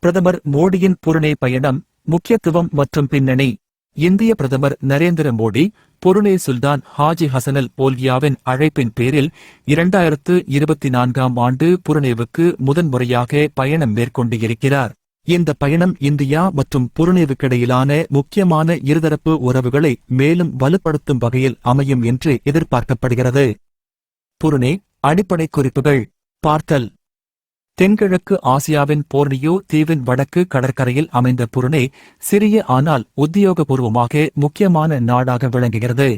பிரதமர் மோடியின் புருனே பயணம், முக்கியத்துவம் மற்றும் பின்னணி. இந்திய பிரதமர் நரேந்திர மோடி, புருனே சுல்தான் ஹாஜி ஹசனல் போல்கியாவின் அழைப்பின் பேரில் 2024ஆம் ஆண்டு புருனேவுக்கு முதன்முறையாக பயணம் மேற்கொண்டிருக்கிறார். இந்த பயணம் இந்தியா மற்றும் புருனேவுக்கிடையிலான முக்கியமான இருதரப்பு உறவுகளை மேலும் வலுப்படுத்தும் வகையில் அமையும் என்று எதிர்பார்க்கப்படுகிறது. புருனே அடிப்படை குறிப்புகள். பார்த்தல். தென்கிழக்கு ஆசியாவின் போர்னியோ தீவின் வடக்கு கடற்கரையில் அமைந்த புருனே சிறிய ஆனால் உத்தியோகபூர்வமாக முக்கியமான நாடாக விளங்குகிறது.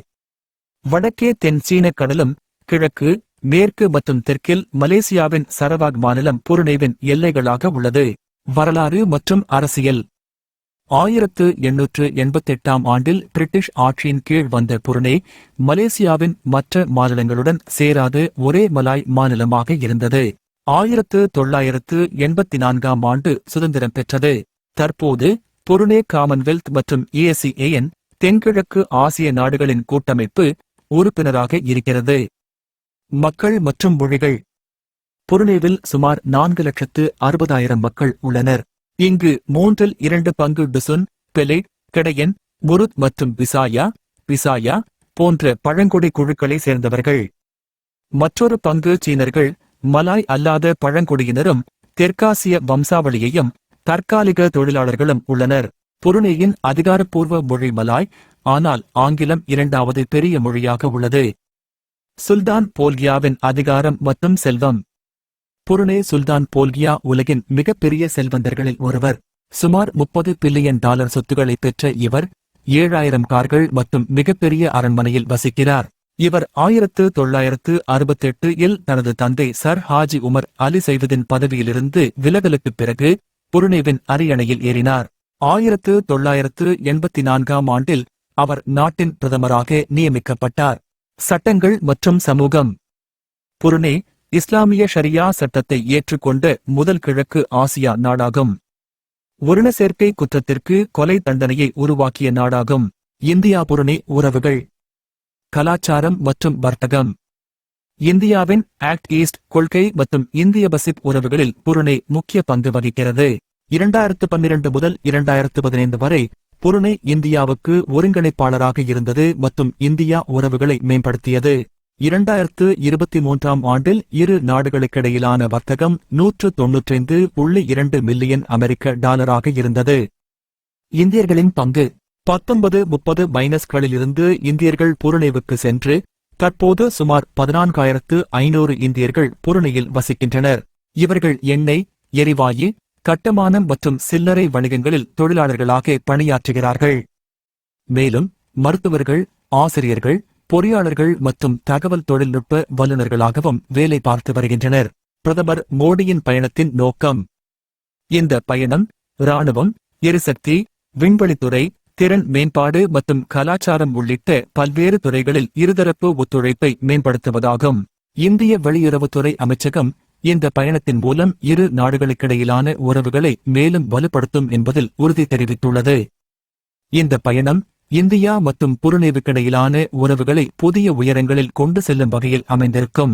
வடக்கே தென் சீன கடலும், கிழக்கு, மேற்கு மற்றும் தெற்கில் மலேசியாவின் சரவாக் மாநிலம் புருனேவின் எல்லைகளாக உள்ளது. வரலாறு மற்றும் அரசியல். 1888ஆம் ஆண்டில் பிரிட்டிஷ் ஆட்சியின் கீழ் வந்த புருனே மலேசியாவின் மற்ற மாநிலங்களுடன் சேராத ஒரே மலாய் மாநிலமாக இருந்தது. 1984ஆம் ஆண்டு சுதந்திரம் பெற்றது. தற்போது புருனே காமன்வெல்த் மற்றும் ASEAN தென்கிழக்கு ஆசிய நாடுகளின் கூட்டமைப்பு உறுப்பினராக இருக்கிறது. மக்கள் மற்றும் மொழிகள். புருனேவில் சுமார் 4,60,000 மக்கள் உள்ளனர். இங்கு 2 பங்கு டுசுன், பெலைட், கெடயன், முருத் மற்றும் பிசாயா போன்ற பழங்குடி குழுக்களை சேர்ந்தவர்கள். மற்றொரு பங்கு சீனர்கள், மலாய் அல்லாத பழங்குடியினரும் தெற்காசிய வம்சாவளியையும் தற்காலிக தொழிலாளர்களும் உள்ளனர். புருனேயின் அதிகாரப்பூர்வ மொழி மலாய், ஆனால் ஆங்கிலம் 2வது பெரிய மொழியாக உள்ளது. சுல்தான் போல்கியாவின் அதிகாரம் மற்றும் செல்வம். புருனே சுல்தான் போல்கியா உலகின் மிகப்பெரிய செல்வந்தர்களில் ஒருவர். சுமார் $30 பில்லியன் சொத்துக்களை பெற்ற இவர் 7000 கார்கள் மற்றும் மிகப்பெரிய அரண்மனையில் வசிக்கிறார். இவர் 1968இல் தனது தந்தை சர் ஹாஜி உமர் அலி சைவதின் பதவியிலிருந்து விலகலுக்குப் பிறகு புருனேவின் அரியணையில் ஏறினார். 1984ஆம் ஆண்டில் அவர் நாட்டின் பிரதமராக நியமிக்கப்பட்டார். சட்டங்கள் மற்றும் சமூகம். புருனே இஸ்லாமிய ஷரியா சட்டத்தை ஏற்றுக்கொண்ட முதல் கிழக்கு ஆசியா நாடாகும். ஒருண சேர்க்கை குற்றத்திற்கு கொலை தண்டனையை உருவாக்கிய நாடாகும். இந்தியா புருனே உறவுகள். கலாச்சாரம் மற்றும் வர்த்தகம். இந்தியாவின் ஆக்ட் ஈஸ்ட் கொள்கை மற்றும் இந்திய பசிபிக் உறவுகளில் புருனே முக்கிய பங்கு வகிக்கிறது. 2012 முதல் 2015 வரை புருனே இந்தியாவுக்கு ஒருங்கிணைப்பாளராக இருந்தது மற்றும் இந்தியா உறவுகளை மேம்படுத்தியது. 2023ஆம் ஆண்டில் இரு நாடுகளுக்கிடையிலான வர்த்தகம் $195.2 மில்லியன் அமெரிக்க இருந்தது. இந்தியர்களின் பங்கு. 1930 இந்தியர்கள் புருனேவுக்கு சென்று தற்போது சுமார் 14,500 இந்தியர்கள் புருனேயில் வசிக்கின்றனர். இவர்கள் எண்ணெய், எரிவாயு, கட்டுமானம் மற்றும் சில்லறை வணிகங்களில் தொழிலாளர்களாக பணியாற்றுகிறார்கள். மேலும் மருத்துவர்கள், ஆசிரியர்கள், பொறியாளர்கள் மற்றும் தகவல் தொழில்நுட்ப வல்லுநர்களாகவும் வேலை பார்த்து வருகின்றனர். பிரதமர் மோடியின் பயணத்தின் நோக்கம். இந்த பயணம் இராணுவம், எரிசக்தி, விண்வெளித்துறை, திறன் மேம்பாடு மற்றும் கலாச்சாரம் உள்ளிட்ட பல்வேறு துறைகளில் இருதரப்பு ஒத்துழைப்பை மேம்படுத்துவதாகும். இந்திய வெளியுறவுத்துறை அமைச்சகம் இந்த பயணத்தின் மூலம் இரு நாடுகளுக்கிடையிலான உறவுகளை மேலும் வலுப்படுத்தும் என்பதில் உறுதி தெரிவித்துள்ளது. இந்த பயணம் இந்தியா மற்றும் புருனேவுக்கிடையிலான உறவுகளை புதிய உயரங்களில் கொண்டு செல்லும் வகையில் அமைந்திருக்கும்.